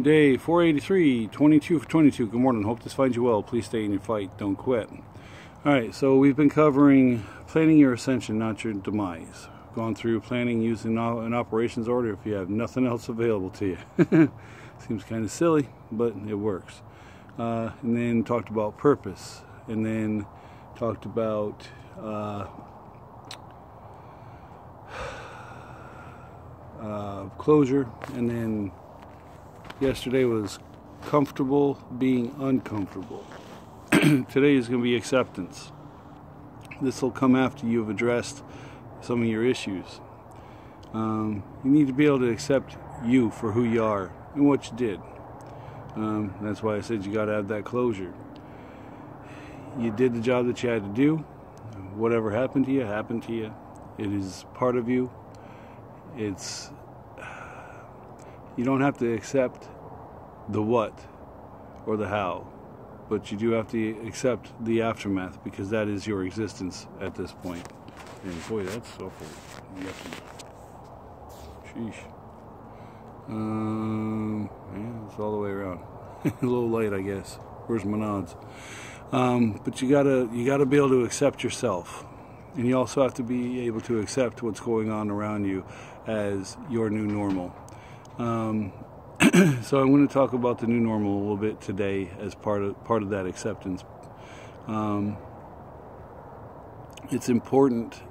Day 483, 22 for 22. Good morning. Hope this finds you well. Please stay in your fight. Don't quit. Alright, so we've been covering planning your ascension, not your demise. Gone through planning using an operations order if you have nothing else available to you. Seems kind of silly, but it works. And then talked about purpose. And then talked about closure. And then yesterday was comfortable being uncomfortable. Today is going to be acceptance. This will come after you've addressed some of your issues. You need to be able to accept you for who you are and what you did. That's why I said you got to have that closure. You did the job that you had to do. Whatever happened to you, happened to you. It is part of you. You don't have to accept the what or the how, but you do have to accept the aftermath, because that is your existence at this point. And boy, that's awful. Sheesh. Yeah, it's all the way around. A little light, I guess. Where's my nods? But you gotta be able to accept yourself, and you also have to be able to accept what's going on around you as your new normal. So I'm going to talk about the new normal a little bit today as part of that acceptance. It's important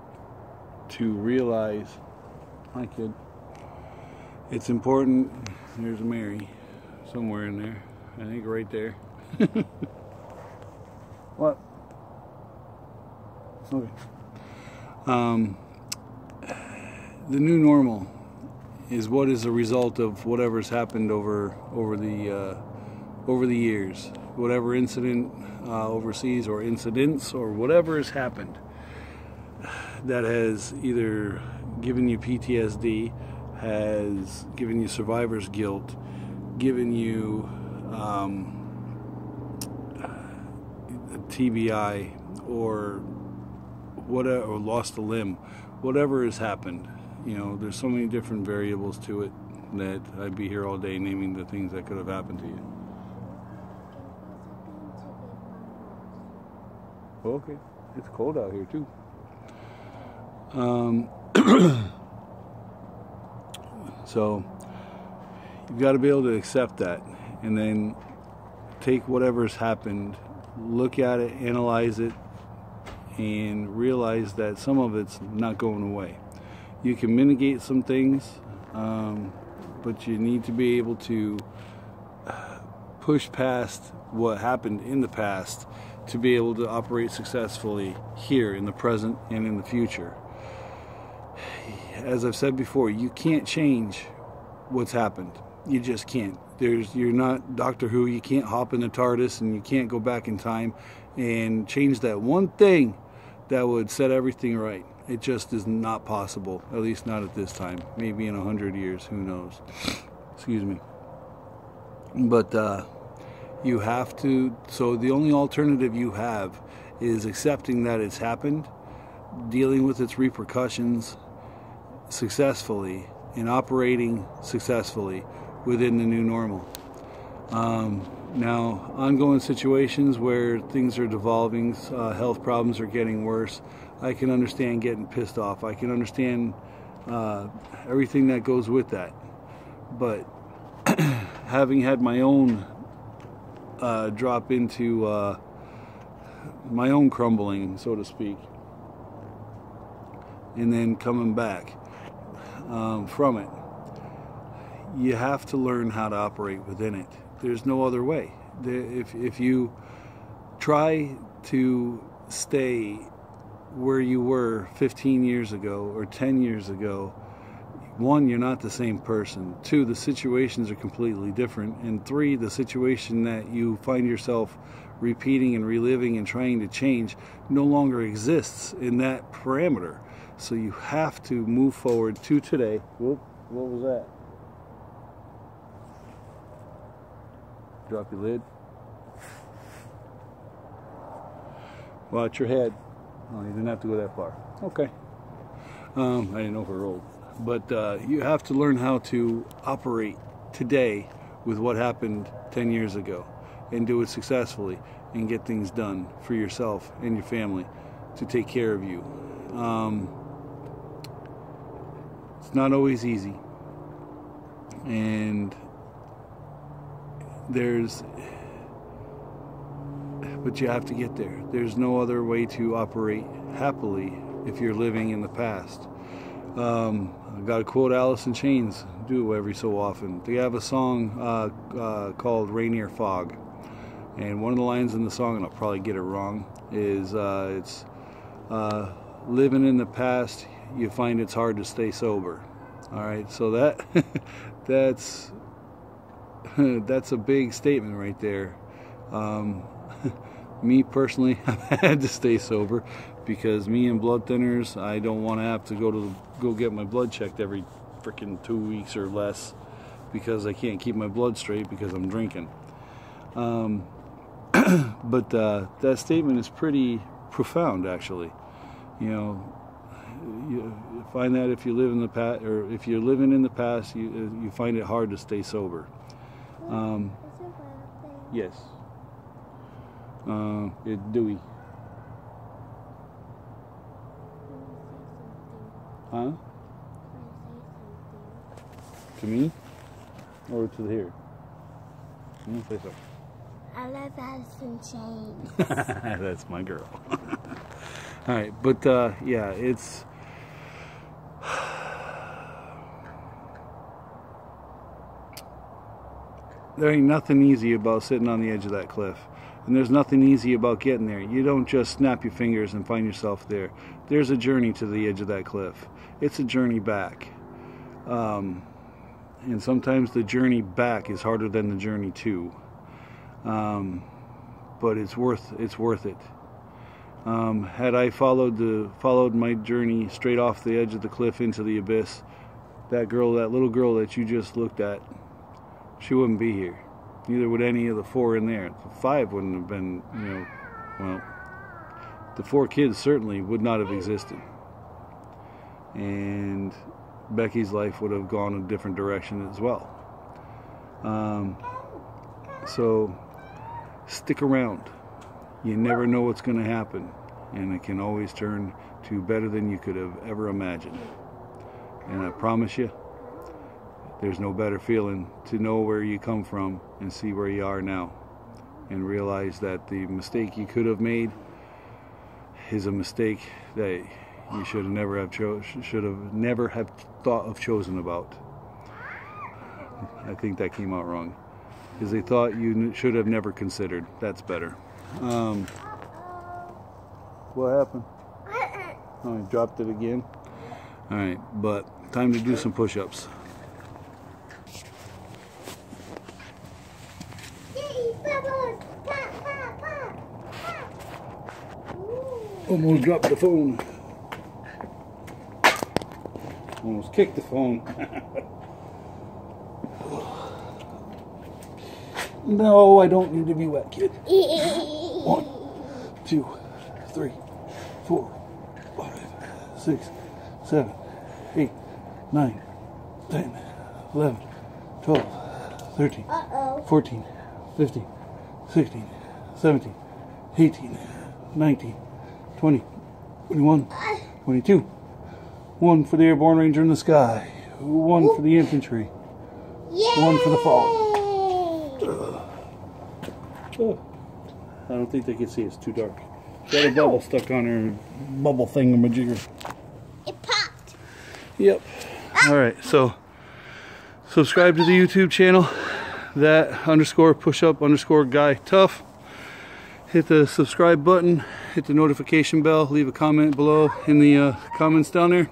to realize, hi kid, it's important, there's Mary somewhere in there, I think right there. What? Okay. The new normal is what is a result of whatever's happened over the years, whatever incident overseas or incidents or whatever has happened that has either given you PTSD, has given you survivor's guilt, given you TBI or whatever, or lost a limb, whatever has happened. You know, there's so many different variables to it that I'd be here all day naming the things that could have happened to you. Okay, it's cold out here too. So you've got to be able to accept that, and then take whatever's happened, look at it, analyze it, and realize that some of it's not going away. You can mitigate some things, but you need to be able to push past what happened in the past to be able to operate successfully here in the present and in the future. As I've said before, you can't change what's happened. You just can't. You're not Doctor Who. You can't hop in the TARDIS and you can't go back in time and change that one thing that would set everything right. It just is not possible, at least not at this time. Maybe in 100 years, who knows? Excuse me. But you have to, so the only alternative you have is accepting that it's happened, dealing with its repercussions successfully, and operating successfully within the new normal. Now, ongoing situations where things are devolving, health problems are getting worse, I can understand getting pissed off. I can understand everything that goes with that. But having had my own drop into my own crumbling, so to speak, and then coming back from it, you have to learn how to operate within it. There's no other way. If you try to stay where you were 15 years ago or 10 years ago, one, you're not the same person. Two, the situations are completely different. And three, the situation that you find yourself repeating and reliving and trying to change no longer exists in that parameter. So you have to move forward to today. Whoop, what was that? Drop your lid. Watch your head. Oh, you didn't have to go that far. Okay. I didn't know if it rolled. But you have to learn how to operate today with what happened 10 years ago and do it successfully and get things done for yourself and your family to take care of you. It's not always easy, and but you have to get there. There's no other way to operate happily if you're living in the past. I got to quote Alice in Chains, do every so often. They have a song called Rainier Fog, and one of the lines in the song, and I'll probably get it wrong, is it's living in the past, you find it's hard to stay sober. All right, so that's a big statement right there. Me personally, I've had to stay sober because me and blood thinners, I don't want to have to go get my blood checked every freaking 2 weeks or less because I can't keep my blood straight because I'm drinking. But that statement is pretty profound, actually. You know, you find that if you live in the past, or if you're living in the past, you find it hard to stay sober. Yes. It's Dewey. Huh? To me? Or to here? I'm gonna say something. I love Alice in Chains. That's my girl. Alright, but yeah, it's there ain't nothing easy about sitting on the edge of that cliff. And there's nothing easy about getting there. You don't just snap your fingers and find yourself there. There's a journey to the edge of that cliff. It's a journey back. And sometimes the journey back is harder than the journey to. But it's worth it. Had I followed my journey straight off the edge of the cliff into the abyss, that little girl that you just looked at, she wouldn't be here. Neither would any of the 4 in there. The 5 wouldn't have been, well, the 4 kids certainly would not have existed. And Becky's life would have gone a different direction as well. So stick around. You never know what's going to happen, and it can always turn to better than you could have ever imagined. And I promise you, there's no better feeling to know where you come from and see where you are now, and realize that the mistake you could have made is a mistake that you should never have thought of choosing about. I think that came out wrong, because they thought you should have never considered. That's better. What happened? Oh, I dropped it again. All right, but time to do some push-ups. Almost dropped the phone. Almost kicked the phone. No, I don't need to be wet, kid. 1, 2, 3, 4, 5, 6, 7, 8, 9, 10, 11, 12, 13, 14, 15, 16, 17, 18, 19, 20, 21, 22. 1 for the airborne ranger in the sky. 1 for the infantry. 1 for the fallen. I don't think they can see. It's too dark. Got a bubble stuck on her bubble thingamajigger. It popped. Yep. Alright, so subscribe to the YouTube channel. That _push-up_ guy tough. Hit the subscribe button. Hit the notification bell. Leave a comment below in the comments down there.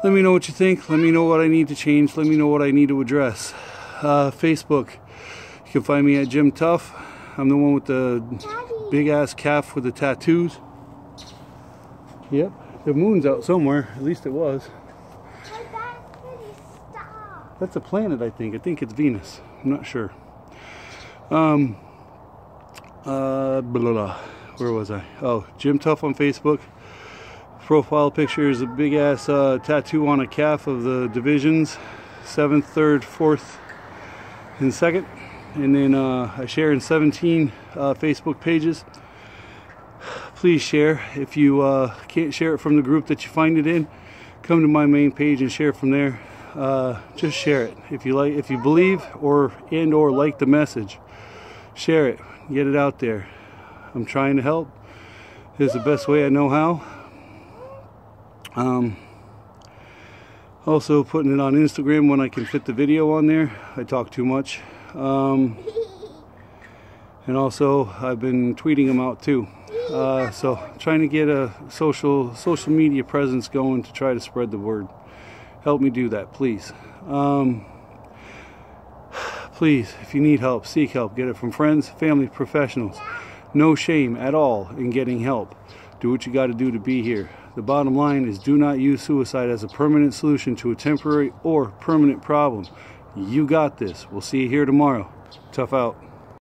Let me know what you think. Let me know what I need to change. Let me know what I need to address. Facebook. You can find me at Jim Tough. I'm the one with the big ass calf with the tattoos. Yep, the moon's out somewhere. At least it was. That's a planet, I think. I think it's Venus. I'm not sure. Blah, blah, blah. Where was I? Oh, Jim Tough on Facebook. Profile picture is a big ass tattoo on a calf of the divisions, 7th, 3rd, 4th, in a second. And then I share in 17 Facebook pages. Please share. If you can't share it from the group that you find it in, come to my main page and share from there. Just share it. If you like, if you believe or like the message, share it. Get it out there. I'm trying to help. This is the best way I know how. Also putting it on Instagram when I can fit the video on there. I talk too much. And also I've been tweeting them out too. So trying to get a social media presence going to try to spread the word. Help me do that, please. Please, if you need help, seek help. Get it from friends, family, professionals. No shame at all in getting help. Do what you got to do to be here. The bottom line is, do not use suicide as a permanent solution to a temporary or permanent problem. You got this. We'll see you here tomorrow. Tough out.